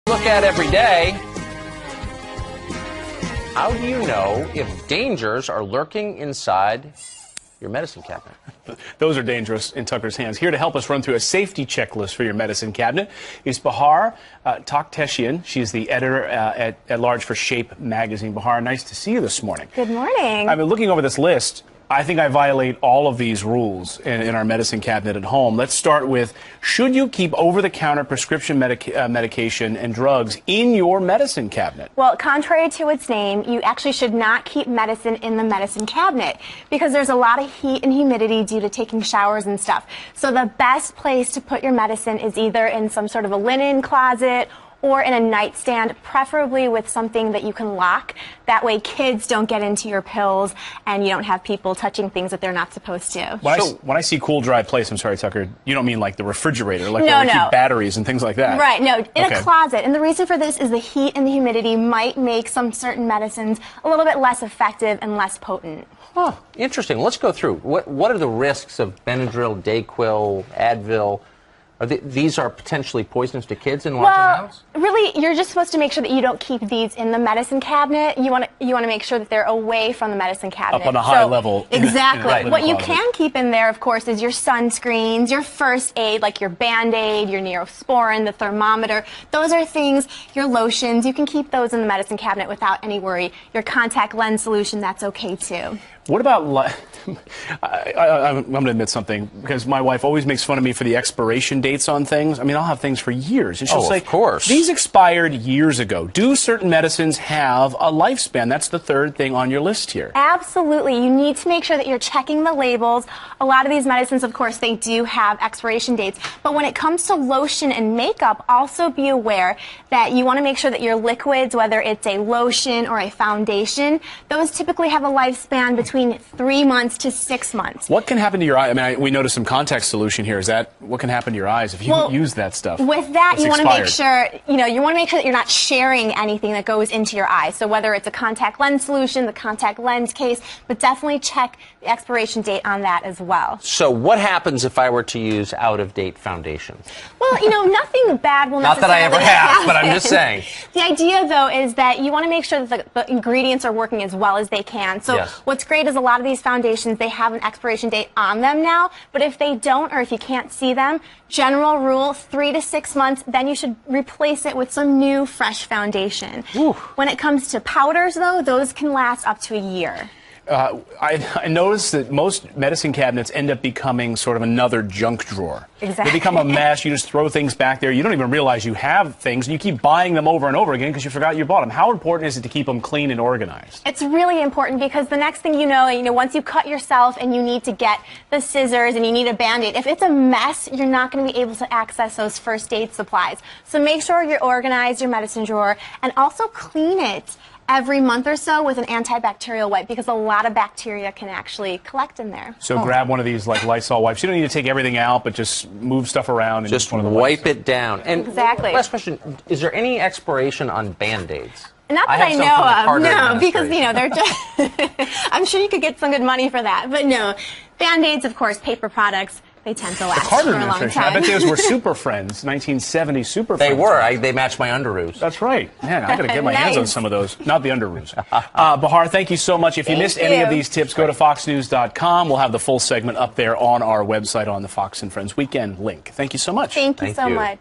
Look at every day. How do you know if dangers are lurking inside your medicine cabinet? Those are dangerous in Tucker's hands. Here to help us run through a safety checklist for your medicine cabinet is Bahar Takhtehchian. She's the editor at large for Shape magazine. Bahar, nice to see you this morning. Good morning. I've been looking over this list. I think I violate all of these rules in our medicine cabinet at home. Let's start with, should you keep over-the-counter prescription medication and drugs in your medicine cabinet? Well, contrary to its name, you actually should not keep medicine in the medicine cabinet because there's a lot of heat and humidity due to taking showers and stuff. So the best place to put your medicine is either in some sort of a linen closet or in a nightstand, preferably with something that you can lock. That way kids don't get into your pills and you don't have people touching things that they're not supposed to. When I see cool, dry place, I'm sorry, Tucker, you don't mean like the refrigerator, like no, where we keep batteries and things like that? Right, no, in a closet. And the reason for this is the heat and the humidity might make some certain medicines a little bit less effective and less potent. Huh, interesting. Let's go through. What are the risks of Benadryl, Dayquil, Advil? These are potentially poisonous to kids in large amounts? Really, you're just supposed to make sure that you don't keep these in the medicine cabinet. You want to make sure that they're away from the medicine cabinet. Up on a high level. Exactly. Right. What you can keep in there, of course, is your sunscreens, your first aid, like your Band-Aid, your Neosporin, the thermometer. Those are things, your lotions, you can keep those in the medicine cabinet without any worry. Your contact lens solution, that's okay too. What about, I'm going to admit something, because my wife always makes fun of me for the expiration dates on things. I mean, I'll have things for years. And she'll say, of course. These expired years ago. Do certain medicines have a lifespan? That's the third thing on your list here. Absolutely. You need to make sure that you're checking the labels. A lot of these medicines, of course, they do have expiration dates. But when it comes to lotion and makeup, also be aware that you want to make sure that your liquids, whether it's a lotion or a foundation, those typically have a lifespan between 3 months to 6 months. What can happen to your eye? I mean, we noticed some contact solution here. Is that what can happen to your eyes if you use that stuff? With that, you want to make sure, you want to make sure that you're not sharing anything that goes into your eye. So whether it's a contact lens solution, the contact lens case, but definitely check the expiration date on that as well. So what happens if I were to use out-of-date foundation? Well, nothing bad will necessarily Not that I ever have, happen. but I'm just saying. The idea, though, is that you want to make sure that the ingredients are working as well as they can. So what's great is a lot of these foundations, they have an expiration date on them now, but if they don't or if you can't see them, general rule, 3 to 6 months, then you should replace it with some new, fresh foundation. Ooh. When it comes to powders, though, those can last up to a year. I noticed that most medicine cabinets end up becoming sort of another junk drawer. Exactly. They become a mess. You just throw things back there. You don't even realize you have things, and you keep buying them over and over again because you forgot you bought them. How important is it to keep them clean and organized? It's really important because the next thing you know, once you cut yourself and you need to get the scissors and you need a Band-Aid, if it's a mess, you're not going to be able to access those first aid supplies. So make sure you're organized, your medicine drawer, and also clean it every month or so with an antibacterial wipe because a lot of bacteria can actually collect in there. So grab one of these like Lysol wipes. You don't need to take everything out, but just move stuff around and just one of the wipe it down. And exactly. Last question, is there any expiration on Band-Aids? Not that I know of, no, because, they're just, I'm sure you could get some good money for that. But no, Band-Aids, of course, paper products, they tend to last for a long time. I bet those were Super Friends, 1970 Super Friends. They were. They matched my underoos. That's right. Man, I got to get my hands on some of those. Not the underoos. Bahar, thank you so much. If you missed any of these tips, go to foxnews.com. We'll have the full segment up there on our website on the Fox and Friends Weekend link. Thank you so much. Thank you so much.